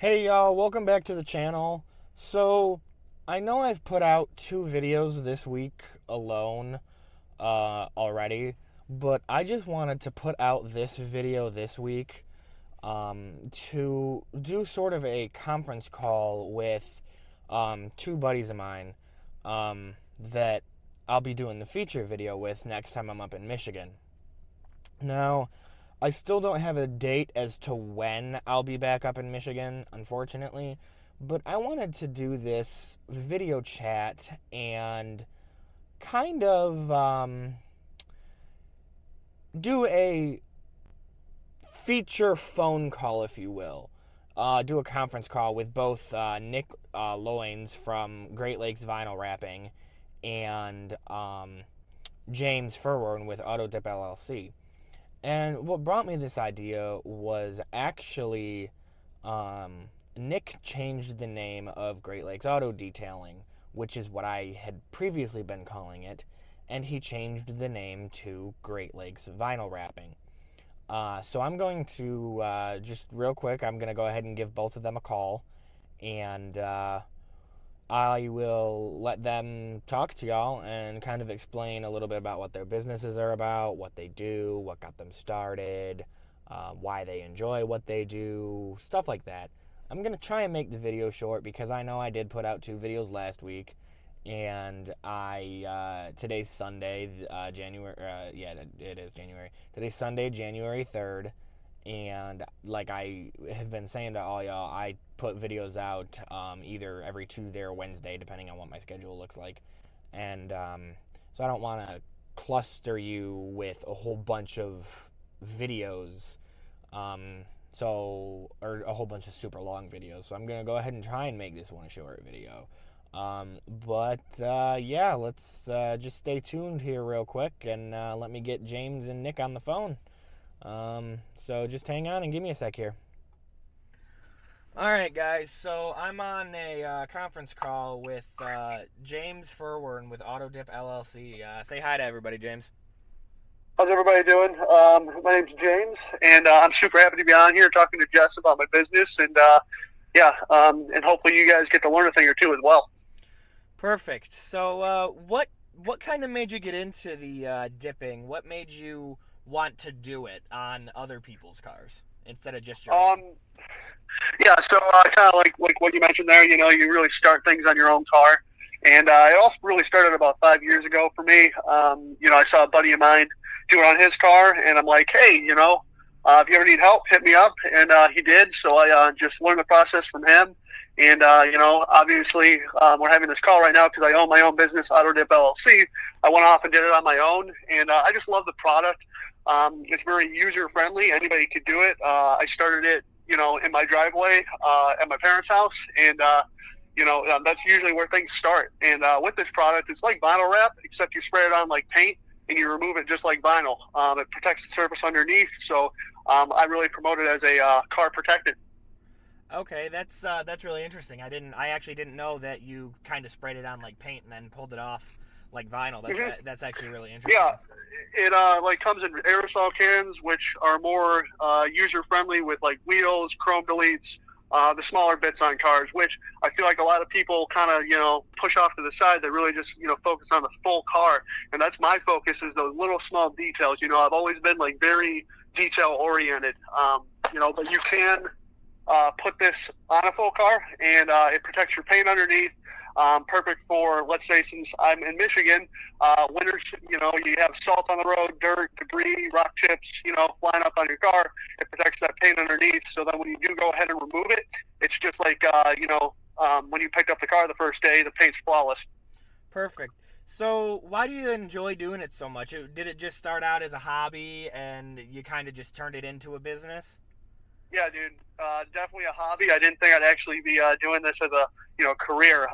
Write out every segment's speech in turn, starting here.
Hey y'all, welcome back to the channel. So, I know I've put out 2 videos this week alone already, but I just wanted to put out this video this week to do sort of a conference call with 2 buddies of mine that I'll be doing the feature video with next time I'm up in Michigan. Now, I still don't have a date as to when I'll be back up in Michigan, unfortunately, but I wanted to do this video chat and kind of do a feature phone call, if you will. Do a conference call with both Nick Loines from Great Lakes Vinyl Wrapping and James Furworn with AutoDip LLC. And what brought me this idea was actually Nick changed the name of Great Lakes Auto Detailing, which is what I had previously been calling it, and he changed the name to Great Lakes Vinyl Wrapping. So I'm going to, just real quick, I'm going to go ahead and give both of them a call, and I will let them talk to y'all and kind of explain a little bit about what their businesses are about, what they do, what got them started, why they enjoy what they do, stuff like that. I'm going to try and make the video short because I know I did put out 2 videos last week, and today's Sunday, January, it is January. Today's Sunday, January 3rd. And like I have been saying to all y'all, I put videos out either every Tuesday or Wednesday, depending on what my schedule looks like. And so I don't want to cluster you with a whole bunch of videos, or a whole bunch of super long videos. So I'm going to go ahead and try and make this one a short video. Yeah, let's just stay tuned here real quick and let me get James and Nick on the phone. So just hang on and give me a sec here. Alright guys, so I'm on a conference call with James Furworn with AutoDip LLC. Say hi to everybody, James. How's everybody doing? My name's James, and I'm super happy to be on here talking to Jess about my business, and and hopefully you guys get to learn a thing or two as well. Perfect. So what kind of made you get into the dipping? What made you want to do it on other people's cars instead of just your own? Yeah, so kind of like what you mentioned there, you really start things on your own car. And it also really started about 5 years ago for me. I saw a buddy of mine do it on his car, and I'm like, hey, if you ever need help, hit me up. And he did, so I just learned the process from him. And, obviously, we're having this call right now because I own my own business, AutoDip LLC. I went off and did it on my own, and I just love the product. It's very user-friendly. Anybody could do it. I started it, in my driveway at my parents' house, and that's usually where things start. And with this product, it's like vinyl wrap, except you spray it on like paint and you remove it just like vinyl. It protects the surface underneath, so I really promote it as a car protectant. Okay, that's really interesting. I actually didn't know that you kind of sprayed it on like paint and then pulled it off like vinyl. That's actually really interesting. Yeah, it like comes in aerosol cans, which are more user friendly with like wheels, chrome deletes, the smaller bits on cars, which I feel like a lot of people kind of, push off to the side. They really just, focus on the full car. And that's my focus, is those little small details. I've always been like very detail oriented, but you can put this on a full car, and it protects your paint underneath. Perfect for, let's say, since I'm in Michigan, winters, you have salt on the road, dirt, debris, rock chips, flying up on your car. It protects that paint underneath. So then when you do go ahead and remove it, it's just like, when you picked up the car the first day, the paint's flawless. Perfect. So why do you enjoy doing it so much? Did it just start out as a hobby and you kind of just turned it into a business? Yeah, dude, definitely a hobby. I didn't think I'd actually be doing this as a career.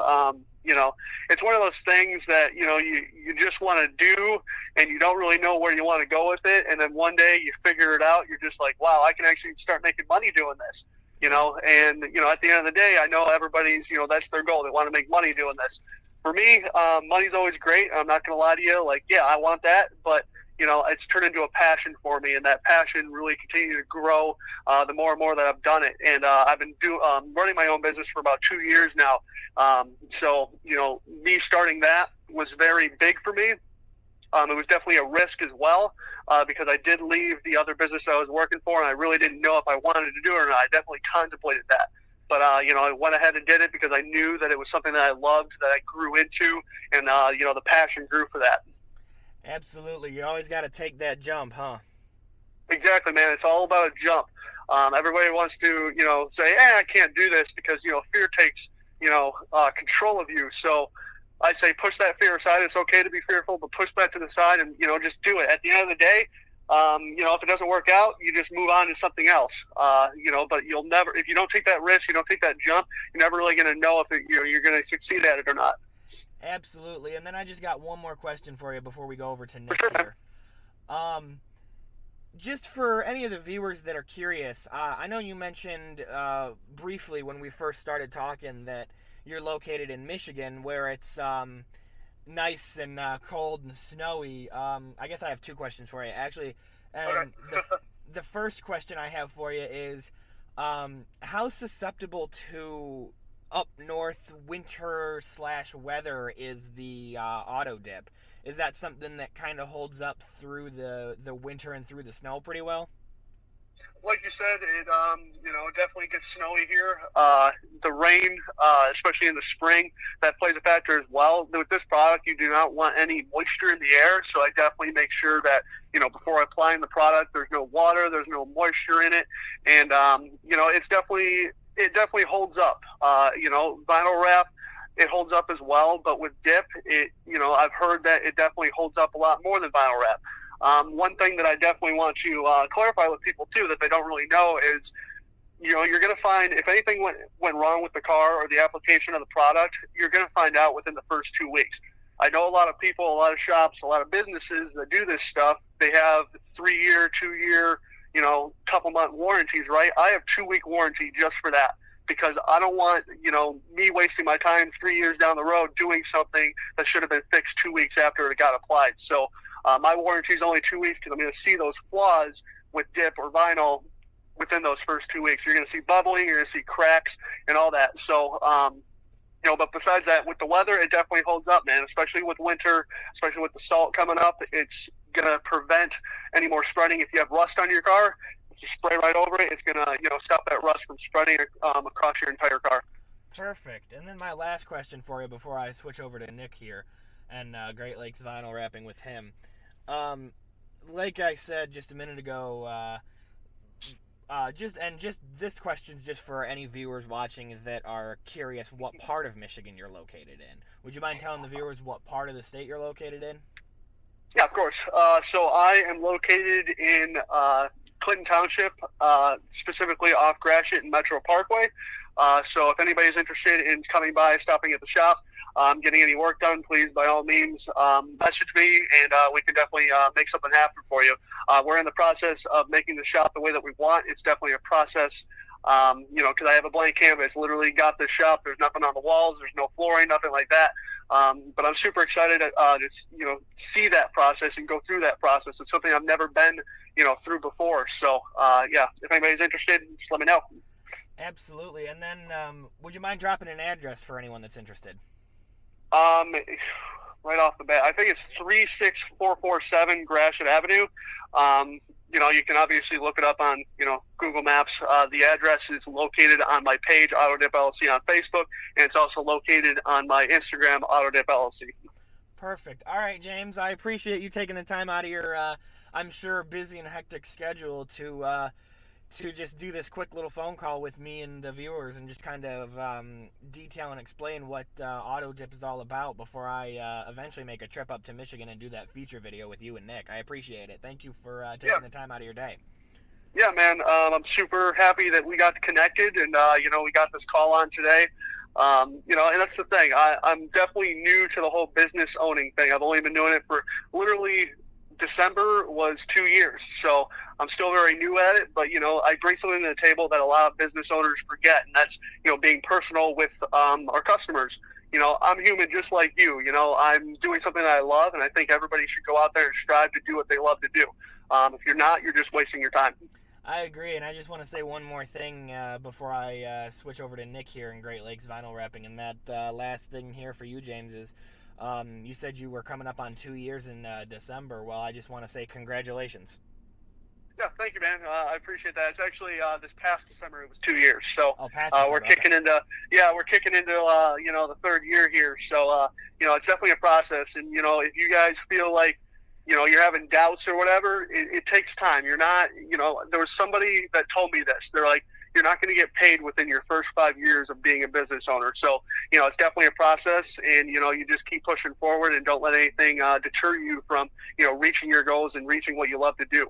It's one of those things that you just want to do, and you don't really know where you want to go with it. And then one day you figure it out. You're just like, wow, I can actually start making money doing this. And at the end of the day, I know everybody's that's their goal. They want to make money doing this. For me, money's always great. I'm not gonna lie to you. Like, yeah, I want that, but it's turned into a passion for me, and that passion really continued to grow the more and more that I've done it. And I've been running my own business for about 2 years now. So me starting that was very big for me. It was definitely a risk as well, because I did leave the other business I was working for, and I really didn't know if I wanted to do it or not. I definitely contemplated that. But, I went ahead and did it because I knew that it was something that I loved, that I grew into, and, the passion grew for that. Absolutely. You always got to take that jump, huh? Exactly, man. It's all about a jump. Everybody wants to, say, I can't do this because, fear takes, control of you. So I say push that fear aside. It's okay to be fearful, but push that to the side and, just do it. At the end of the day, if it doesn't work out, you just move on to something else. But you'll never, if you don't take that risk, you don't take that jump, you're never really going to know if you're going to succeed at it or not. Absolutely. And then I just got one more question for you before we go over to Nick For sure, here. Just for any of the viewers that are curious, I know you mentioned briefly when we first started talking that you're located in Michigan, where it's nice and cold and snowy. I guess I have two questions for you, actually. And the first question I have for you is, how susceptible to up north winter/weather is the AutoDip? Is that something that kind of holds up through the winter and through the snow pretty well? Like you said, it definitely gets snowy here. The rain, especially in the spring, that plays a factor as well. With this product, you do not want any moisture in the air, so I definitely make sure that before applying the product, there's no water, there's no moisture in it, and it definitely holds up. Vinyl wrap, it holds up as well, but with dip, I've heard that it definitely holds up a lot more than vinyl wrap. One thing that I definitely want to clarify with people too that they don't really know is, you're going to find if anything went wrong with the car or the application of the product, you're going to find out within the first 2 weeks. I know a lot of people, a lot of shops, a lot of businesses that do this stuff. They have 3-year, 2-year, couple month warranties, right? I have 2-week warranty just for that, because I don't want, me wasting my time 3 years down the road doing something that should have been fixed 2 weeks after it got applied. So my warranty is only 2 weeks because I'm going to see those flaws with dip or vinyl within those first 2 weeks. You're going to see bubbling, you're going to see cracks and all that. So, but besides that, with the weather, it definitely holds up, man, especially with winter, especially with the salt coming up. It's going to prevent any more spreading. If you have rust on your car, you spray right over it. It's going to, stop that rust from spreading across your entire car. Perfect. And then my last question for you before I switch over to Nick here and Great Lakes Vinyl Wrapping with him. Like I said just a minute ago, just this question's just for any viewers watching that are curious what part of Michigan you're located in. Would you mind telling the viewers what part of the state you're located in? Yeah, of course. So I am located in Clinton Township, specifically off Gratiot and Metro Parkway. So if anybody's interested in coming by, stopping at the shop, getting any work done, please, by all means, message me, and we can definitely make something happen for you. We're in the process of making the shop the way that we want. It's definitely a process, because I have a blank canvas. Literally got this shop. There's nothing on the walls. There's no flooring, nothing like that. But I'm super excited to see that process and go through that process. It's something I've never been, through before. So, if anybody's interested, just let me know. Absolutely. And then would you mind dropping an address for anyone that's interested? Right off the bat, I think it's 36447 Gratiot Avenue. You can obviously look it up on, Google Maps. The address is located on my page, AutoDip LLC on Facebook, and it's also located on my Instagram, AutoDip LLC. Perfect. All right, James, I appreciate you taking the time out of your, I'm sure, busy and hectic schedule to just do this quick little phone call with me and the viewers and just kind of detail and explain what AutoDip is all about before I eventually make a trip up to Michigan and do that feature video with you and Nick. I appreciate it. Thank you for taking the time out of your day. Yeah, man. I'm super happy that we got connected and, we got this call on today. And that's the thing. I'm definitely new to the whole business owning thing. I've only been doing it for literally December was 2 years. So I'm still very new at it, but, I bring something to the table that a lot of business owners forget, and that's, being personal with our customers. I'm human just like you. I'm doing something that I love, and I think everybody should go out there and strive to do what they love to do. If you're not, you're just wasting your time. I agree, and I just want to say one more thing before I switch over to Nick here in Great Lakes Vinyl Wrapping. And that last thing here for you, James, is you said you were coming up on 2 years in December. Well, I just want to say congratulations. Yeah, thank you, man. I appreciate that. It's actually this past December it was 2 years. So past December, we're kicking okay. into the third year here. So it's definitely a process. And if you guys feel like you're having doubts or whatever, it takes time. You're not, there was somebody that told me this. They're like, you're not going to get paid within your first 5 years of being a business owner. So, it's definitely a process, and, you just keep pushing forward and don't let anything deter you from, reaching your goals and reaching what you love to do.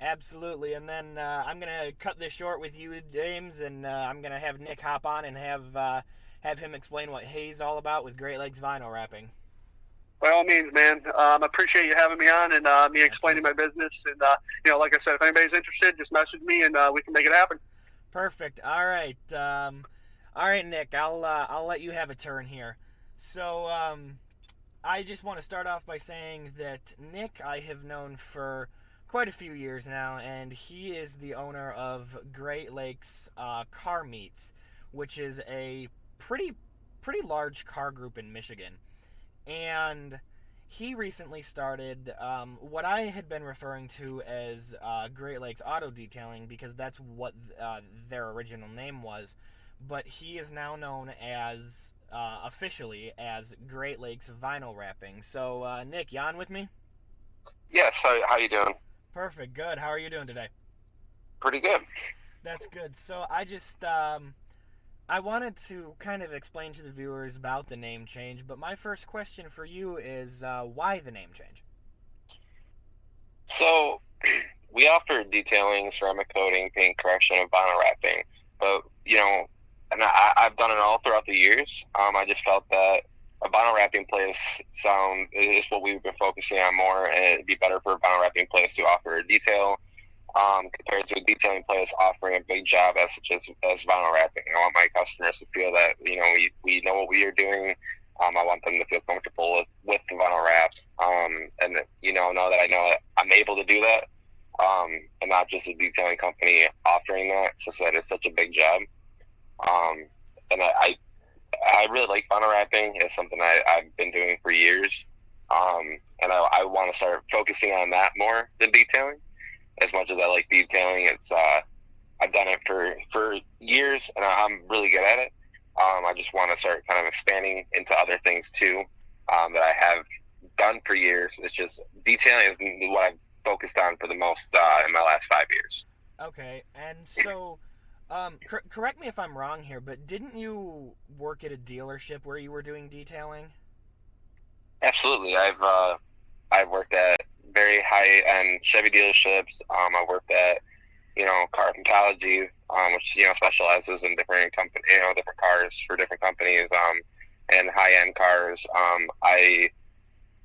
Absolutely, and then I'm gonna cut this short with you, James, and I'm gonna have Nick hop on and have him explain what Hay's all about with Great Lakes Vinyl Wrapping. By all means, man. I appreciate you having me on and me explaining my business. And like I said, if anybody's interested, just message me and we can make it happen. Perfect. All right, Nick. I'll let you have a turn here. So I just want to start off by saying that Nick I have known for quite a few years now, and he is the owner of Great Lakes Car Meets, which is a pretty large car group in Michigan. And he recently started what I had been referring to as Great Lakes Auto Detailing, because that's what their original name was. But he is now known as officially as Great Lakes Vinyl Wrapping. So Nick, you on with me? Yes, how you doing? Perfect, good. How are you doing today? Pretty good. That's good. So I just I wanted to kind of explain to the viewers about the name change, but my first question for you is why the name change? So we offer detailing, ceramic coating, paint correction, and vinyl wrapping. But and I've done it all throughout the years. I just felt that a vinyl wrapping place is what we've been focusing on more, and it'd be better for a vinyl wrapping place to offer a detail compared to a detailing place offering a big job as such as vinyl wrapping. I want my customers to feel that we know what we are doing. I want them to feel comfortable with the vinyl wrap, and know that I'm able to do that, and not just a detailing company offering that, since that is such a big job. And I really like vinyl wrapping. It's something I've been doing for years, and I want to start focusing on that more than detailing. As much as I like detailing, I've done it for years, and I'm really good at it. I just want to start kind of expanding into other things too that I have done for years. It's just detailing is what I've focused on for the most in my last 5 years. Okay, and so correct me if I'm wrong here, but didn't you work at a dealership where you were doing detailing? Absolutely. I've worked at very high-end Chevy dealerships. I worked at, Carpentology, which, specializes in different different cars for different companies, and high-end cars. I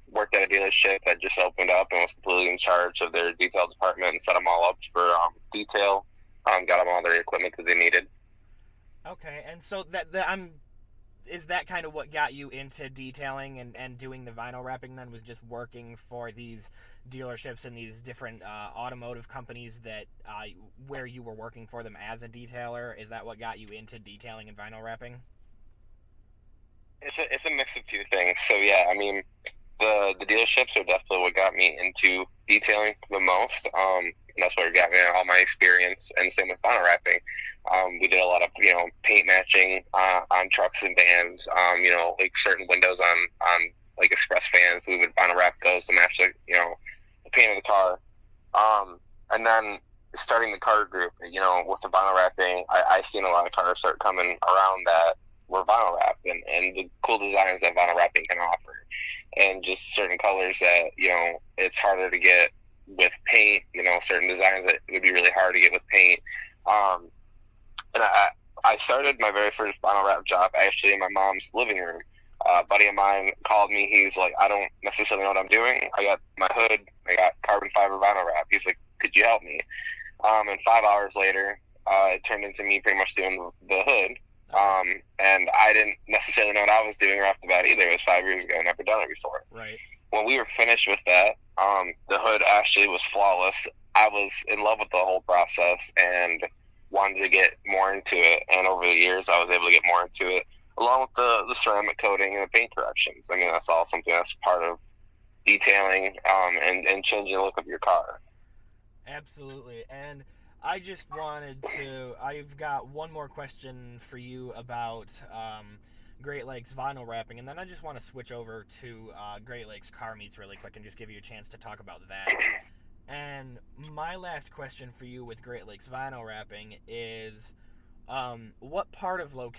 worked at a dealership that just opened up and was completely in charge of their detail department and set them all up for detail. Got them all their equipment that they needed. Okay, and so is that kind of what got you into detailing and doing the vinyl wrapping then, was just working for these dealerships and these different automotive companies that where you were working for them as a detailer? Is that what got you into detailing and vinyl wrapping? It's a mix of two things. So yeah, I mean, the dealerships are definitely what got me into detailing the most. And that's what got me all my experience. And same with vinyl wrapping. We did a lot of paint matching on trucks and vans. Like certain windows on like express vans, we would vinyl wrap those to match the paint of the car. And then starting the car group, with the vinyl wrapping, I seen a lot of cars start coming around that were vinyl wrapped, and the cool designs that vinyl wrapping can offer, and just certain colors that it's harder to get with paint. Certain designs that would be really hard to get with paint. And I started my very first vinyl wrap job actually in my mom's living room. A buddy of mine called me. He's like, I don't necessarily know what I'm doing. I got my hood. I got carbon fiber vinyl wrap. He's like, could you help me? And 5 hours later, it turned into me pretty much doing the hood. And I didn't necessarily know what I was doing right off the bat either. It was 5 years ago. Never done it before. Right. When we were finished with that, the hood actually was flawless. I was in love with the whole process and wanted to get more into it. And over the years, I was able to get more into it, along with the ceramic coating and the paint corrections. I mean, that's all something that's part of detailing and changing the look of your car. Absolutely. And I just wanted to, I've got one more question for you about Great Lakes vinyl wrapping, and then I just want to switch over to Great Lakes car meets really quick and just give you a chance to talk about that. And my last question for you with Great Lakes vinyl wrapping is, what part of wow,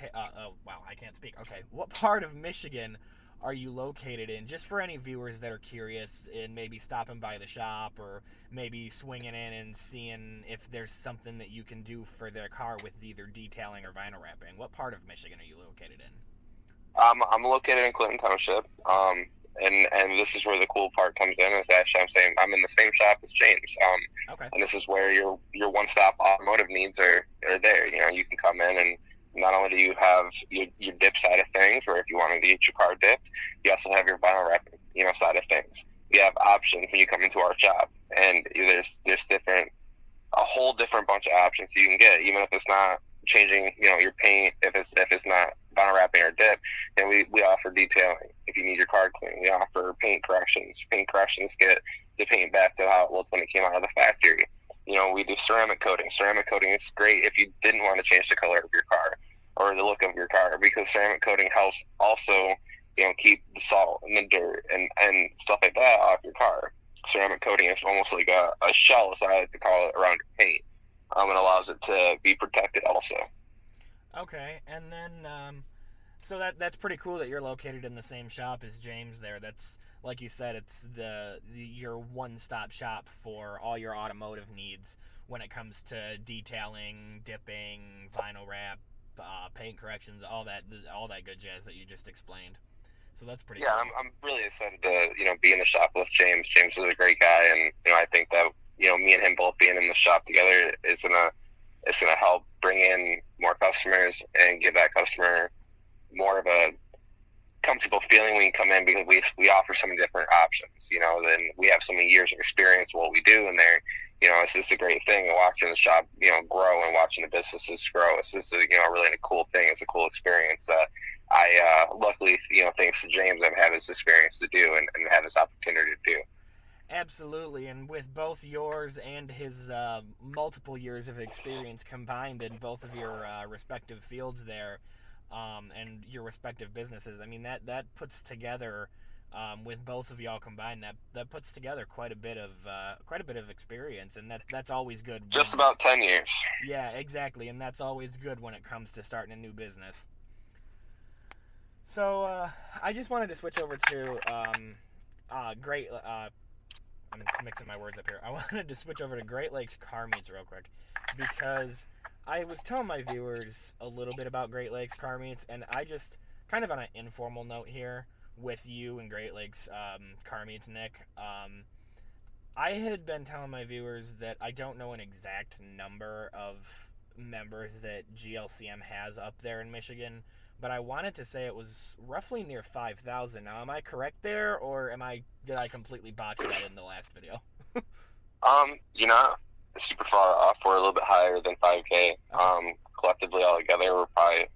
I can't speak. Okay, what part of Michigan are you located in? Just for any viewers that are curious and maybe stopping by the shop or maybe swinging in and seeing if there's something that you can do for their car with either detailing or vinyl wrapping. What part of Michigan are you located in? I'm located in Clinton Township, and this is where the cool part comes in. Is actually I'm in the same shop as James. Okay. And this is where your one-stop automotive needs are there. You know, you can come in and not only do you have your dip side of things, or if you wanted to get your car dipped, you also have your vinyl wrapping, side of things. You have options when you come into our shop, and there's a whole different bunch of options you can get, even if it's not changing, your paint, if it's not vinyl wrapping or dip. And we offer detailing if you need your car clean. We offer paint corrections. Paint corrections get the paint back to how it looked when it came out of the factory. We do ceramic coating. Ceramic coating is great if you didn't want to change the color of your car or the look of your car, because ceramic coating helps also, keep the salt and the dirt and stuff like that off your car. Ceramic coating is almost like a shell, as I like to call it, around your paint. It allows it to be protected also. Okay, and then so that's pretty cool that you're located in the same shop as James there. That's, like you said, it's your one-stop shop for all your automotive needs when it comes to detailing, dipping, vinyl wrap, paint corrections, all that good jazz that you just explained. So that's pretty cool. Yeah, I'm really excited to be in the shop with James. James is a great guy, and I think that me and him both being in the shop together is gonna help bring in more customers and give that customer more of a comfortable feeling when you come in, because we offer so many different options. Then we have so many years of experience what we do, and there, it's just a great thing. And watching the shop, grow, and watching the businesses grow. It's just a really a cool thing. It's a cool experience. I luckily, thanks to James, I've had this experience to do and had this opportunity to do. Absolutely, and with both yours and his multiple years of experience combined in both of your respective fields there, and your respective businesses, I mean that puts together, with both of y'all combined, that puts together quite a bit of experience, and that's always good. Just about 10 years. Yeah, exactly, and that's always good when it comes to starting a new business. So I just wanted to switch over to Great. I'm mixing my words up here. I wanted to switch over to Great Lakes car meets real quick, because I was telling my viewers a little bit about Great Lakes car meets, and I just, kind of on an informal note here with you and Great Lakes car meets, Nick, I had been telling my viewers that I don't know an exact number of members that GLCM has up there in Michigan, but I wanted to say it was roughly near 5,000. Now, am I correct there, or did I completely botch that in the last video? You're not super far off. We're a little bit higher than 5K. Okay. Collectively all together, we're probably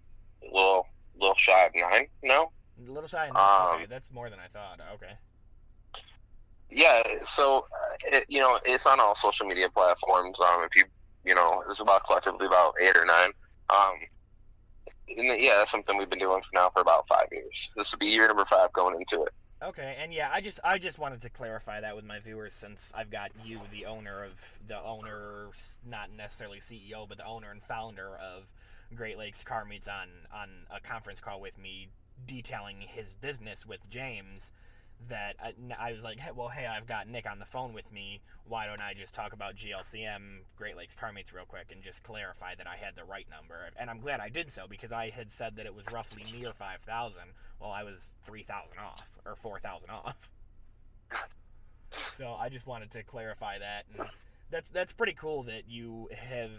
a little shy of 9. No? A little shy of 9. Okay, that's more than I thought. Okay. Yeah, so it's on all social media platforms. If it's about collectively about 8 or 9. And yeah, that's something we've been doing for about 5 years. This will be year number 5 going into it. Okay, and yeah, I just wanted to clarify that with my viewers, since I've got you, the owner, not necessarily CEO, but the owner and founder of Great Lakes Car Meets on a conference call with me, detailing his business with James, that I was like, hey, I've got Nick on the phone with me. Why don't I just talk about GLCM, Great Lakes Car Meets, real quick, and just clarify that I had the right number? And I'm glad I did so, because I had said that it was roughly near 5,000. Well, I was 3,000 off, or 4,000 off. So I just wanted to clarify that, and that's pretty cool that you have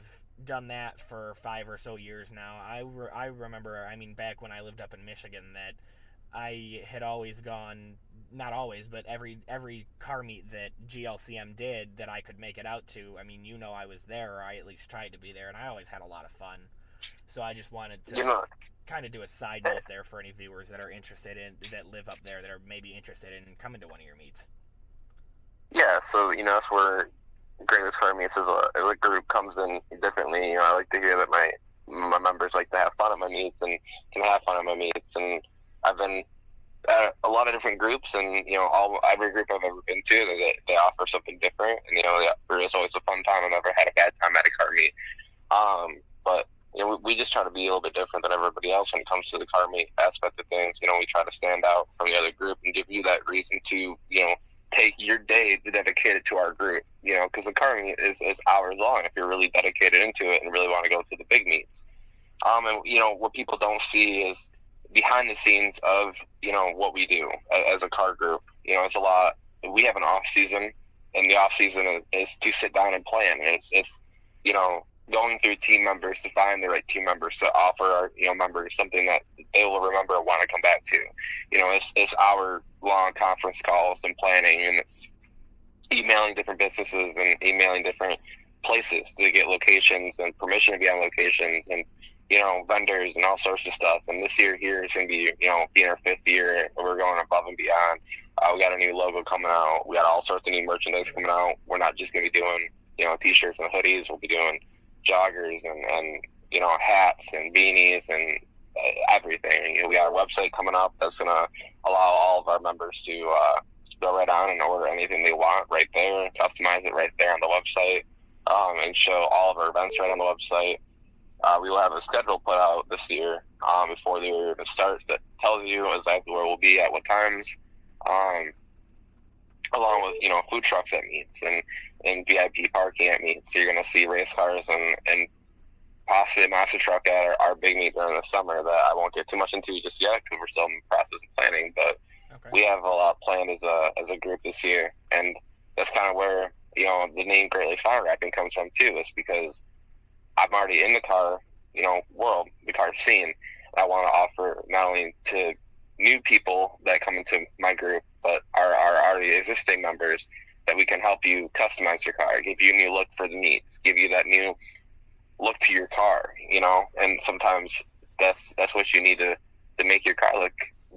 done that for 5 or so years now. I remember, I mean, back when I lived up in Michigan, that I had always gone, not always, but every car meet that GLCM did that I could make it out to. I mean, I was there, or I at least tried to be there, and I always had a lot of fun. So I just wanted to kind of do a side note there for any viewers that are interested in, that live up there, that are maybe interested in coming to one of your meets. Yeah, so that's where Great Lakes Car Meets as a group comes in differently. I like to hear that my members like to have fun at my meets and can have fun at my meets, and I've been at a lot of different groups, and every group I've ever been to, they offer something different, and there is always a fun time. I've never had a bad time at a car meet, but we just try to be a little bit different than everybody else when it comes to the car meet aspect of things. We try to stand out from the other group and give you that reason to take your day to dedicate it to our group, because the car meet is hours long if you're really dedicated into it and really want to go to the big meets. And what people don't see is behind the scenes of what we do as a car group. It's a lot. We have an off season, and the off season is to sit down and plan. It's going through team members to find the right team members to offer our members something that they will remember and want to come back to. It's hour long conference calls and planning, and it's emailing different businesses and emailing different places to get locations and permission to be on locations, and vendors and all sorts of stuff. And this year here is going to be, being our 5th year, we're going above and beyond. We got a new logo coming out. We got all sorts of new merchandise coming out. We're not just going to be doing, t-shirts and hoodies. We'll be doing joggers and hats and beanies and everything. We got our website coming up that's going to allow all of our members to go right on and order anything they want right there, customize it right there on the website, and show all of our events right on the website. We will have a schedule put out this year before the year even starts that tells you exactly where we'll be at what times, along with food trucks at meets and VIP parking at meets. So you're going to see race cars and possibly a master truck at our big meet during the summer that I won't get too much into just yet because we're still in the process of planning. But we have a lot planned as a group this year, and that's kind of where the name Great Lakes Fire Wrapping comes from too. Is because I'm already in the car, world, the car scene. And I want to offer not only to new people that come into my group, but our already existing members, that we can help you customize your car, give you a new look for the meets, give you that new look to your car, and sometimes that's what you need to make your car look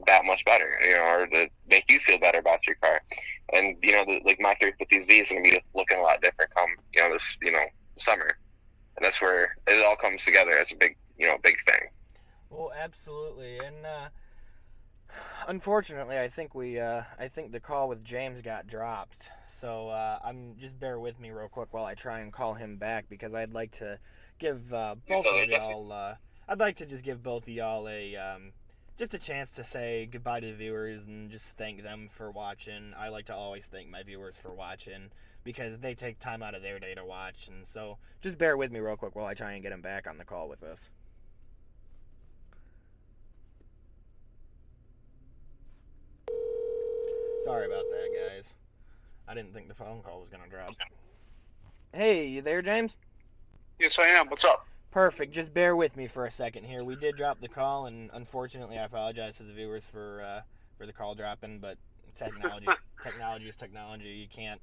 that much better, or to make you feel better about your car. And, like my 350Z is going to be looking a lot different come, this, summer. And that's where it all comes together as a big thing. Well, absolutely. And unfortunately, I think the call with James got dropped. So just bear with me real quick while I try and call him back, because I'd like to give both of y'all. I'd like to just give both of y'all just a chance to say goodbye to the viewers and just thank them for watching. I like to always thank my viewers for watching, because they take time out of their day to watch. And so just bear with me real quick while I try and get him back on the call with us. Sorry about that, guys. I didn't think the phone call was going to drop. Hey, you there, James? Yes, I am. What's up? Perfect. Just bear with me for a second here. We did drop the call, and unfortunately I apologize to the viewers for the call dropping, but technology is technology. You can't,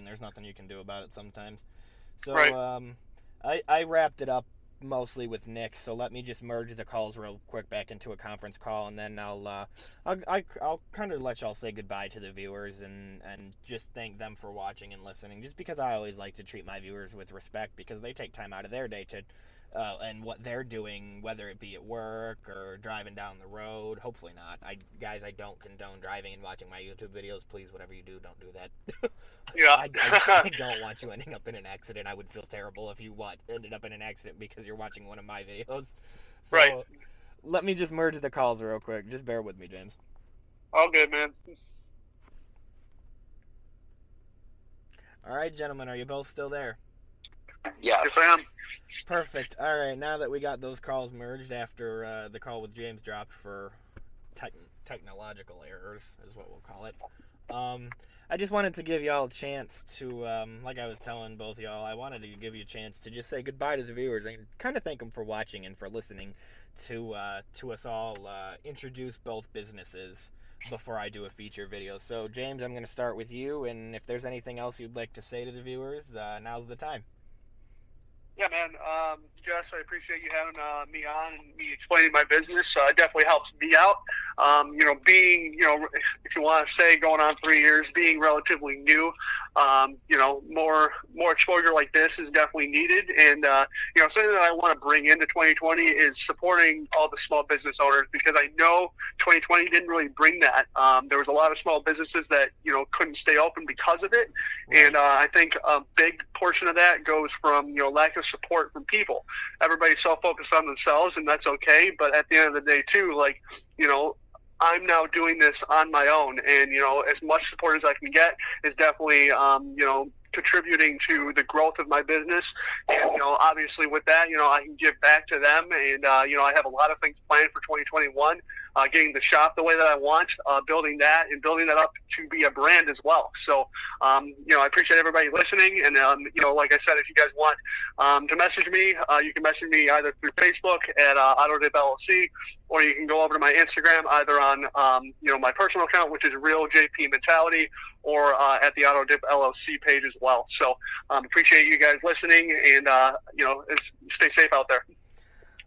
there's nothing you can do about it sometimes. So right. I wrapped it up mostly with Nick, so let me just merge the calls real quick back into a conference call, and then I'll kind of let y'all say goodbye to the viewers and just thank them for watching and listening, just because I always like to treat my viewers with respect, because they take time out of their day to and what they're doing, whether it be at work or driving down the road. Hopefully not. I don't condone driving and watching my YouTube videos. Please, whatever you do, don't do that. Yeah. I don't want you ending up in an accident. I would feel terrible if you ended up in an accident because you're watching one of my videos. So, right. Let me just merge the calls real quick. Just bear with me, James. All good, man. All right, gentlemen, are you both still there? Yes, I am. Perfect. All right, now that we got those calls merged after the call with James dropped for technological errors, is what we'll call it. I just wanted to give y'all a chance to, like I was telling both y'all, I wanted to give you a chance to just say goodbye to the viewers and kind of thank them for watching and for listening to us all introduce both businesses before I do a feature video. So, James, I'm going to start with you, and if there's anything else you'd like to say to the viewers, now's the time. Yeah, man. Jess, I appreciate you having me on and me explaining my business. It definitely helps me out. Being, if you want to say going on 3 years, being relatively new, more exposure like this is definitely needed. And, something that I want to bring into 2020 is supporting all the small business owners, because I know 2020 didn't really bring that. There was a lot of small businesses that, couldn't stay open because of it. Right. And I think a big portion of that goes from, lack of support from people. Everybody's so focused on themselves, and that's okay. But at the end of the day, too, I'm now doing this on my own, and as much support as I can get is definitely contributing to the growth of my business. And obviously with that, I can give back to them, and I have a lot of things planned for 2021. Getting the shop the way that I want, building that up to be a brand as well. So, I appreciate everybody listening. And, like I said, if you guys want to message me, you can message me either through Facebook at AutoDip LLC, or you can go over to my Instagram, either on, my personal account, which is Real JP Mentality, or at the AutoDip LLC page as well. So, appreciate you guys listening, and, stay safe out there.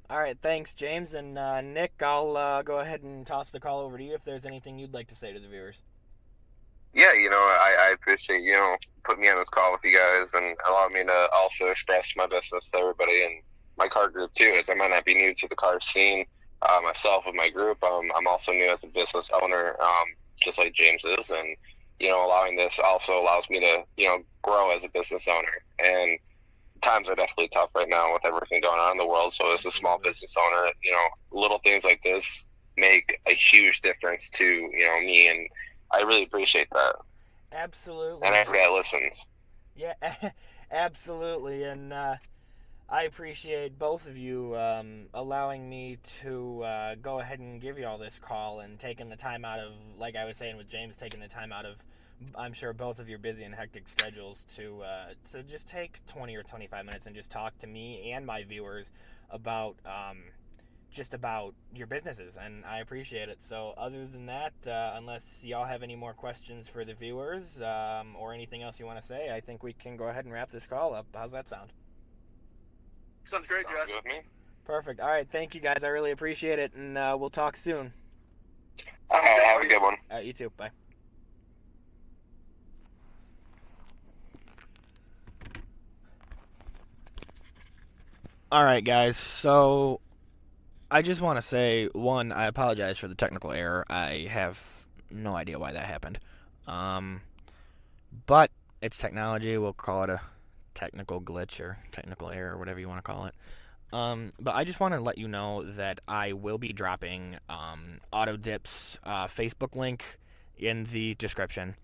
All right, thanks, James. And Nick, I'll go ahead and toss the call over to you if there's anything you'd like to say to the viewers. Yeah, I appreciate, putting me on this call with you guys and allowing me to also express my business to everybody and my car group, too, as I might not be new to the car scene myself with my group. I'm also new as a business owner, just like James is. And, allowing this also allows me to, grow as a business owner. And times are definitely tough right now with everything going on in the world. So as a small business owner, little things like this make a huge difference to, me. And I really appreciate that. Absolutely. And everybody that listens. Yeah, absolutely. And I appreciate both of you allowing me to go ahead and give you all this call and taking the time out of, like I was saying with James, taking the time out of, I'm sure, both of your busy and hectic schedules to just take 20 or 25 minutes and just talk to me and my viewers about just about your businesses, and I appreciate it. So other than that, unless y'all have any more questions for the viewers or anything else you want to say, I think we can go ahead and wrap this call up. How's that sound? Sounds great, Josh. Good with me. Perfect. All right, thank you guys. I really appreciate it, and we'll talk soon. All right, have a good one. All right, you too. Bye. All right, guys. So I just want to say, one, I apologize for the technical error. I have no idea why that happened. But it's technology. We'll call it a technical glitch or technical error, or whatever you want to call it. But I just want to let you know that I will be dropping AutoDip's Facebook link in the description.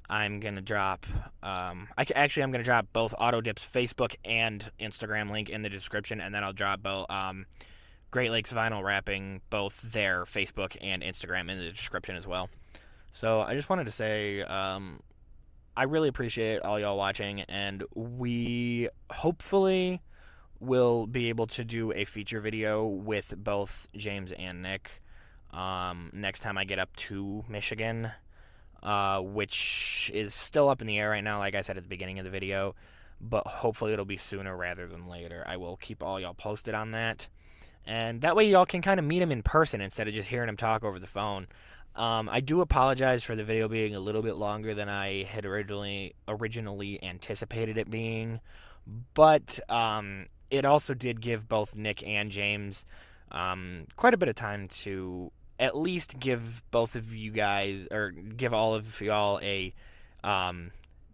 I'm going to drop, I'm going to drop both AutoDip's Facebook and Instagram link in the description, and then I'll drop both Great Lakes Vinyl Wrapping, both their Facebook and Instagram in the description as well. So I just wanted to say, I really appreciate all y'all watching, and we hopefully will be able to do a feature video with both James and Nick next time I get up to Michigan, which is still up in the air right now, like I said at the beginning of the video, but hopefully it'll be sooner rather than later. I will keep all y'all posted on that, and that way y'all can kind of meet him in person instead of just hearing him talk over the phone. I do apologize for the video being a little bit longer than I had originally anticipated it being, but it also did give both Nick and James quite a bit of time to at least give both of you guys, or give all of y'all a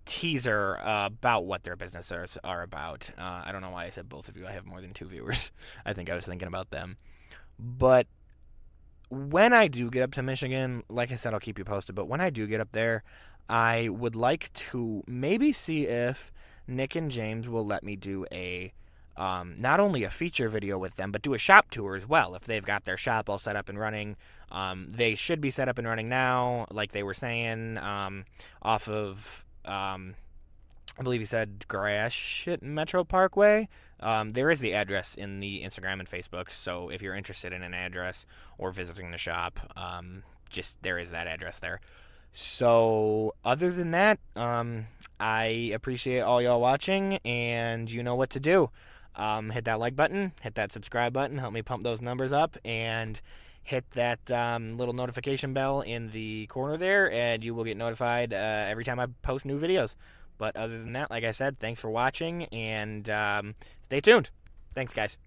teaser about what their businesses are about. I don't know why I said both of you. I have more than 2 viewers. I think I was thinking about them. But when I do get up to Michigan, like I said, I'll keep you posted. But when I do get up there, I would like to maybe see if Nick and James will let me do a not only a feature video with them, but do a shop tour as well if they've got their shop all set up and running. They should be set up and running now, like they were saying, off of, I believe he said Gratiot Metro Parkway. There is the address in the Instagram and Facebook, so if you're interested in an address or visiting the shop, just there is that address there. So other than that, I appreciate all y'all watching, and you know what to do. Hit that like button, hit that subscribe button, help me pump those numbers up, and hit that little notification bell in the corner there, and you will get notified every time I post new videos. But other than that, like I said, thanks for watching, and stay tuned. Thanks, guys.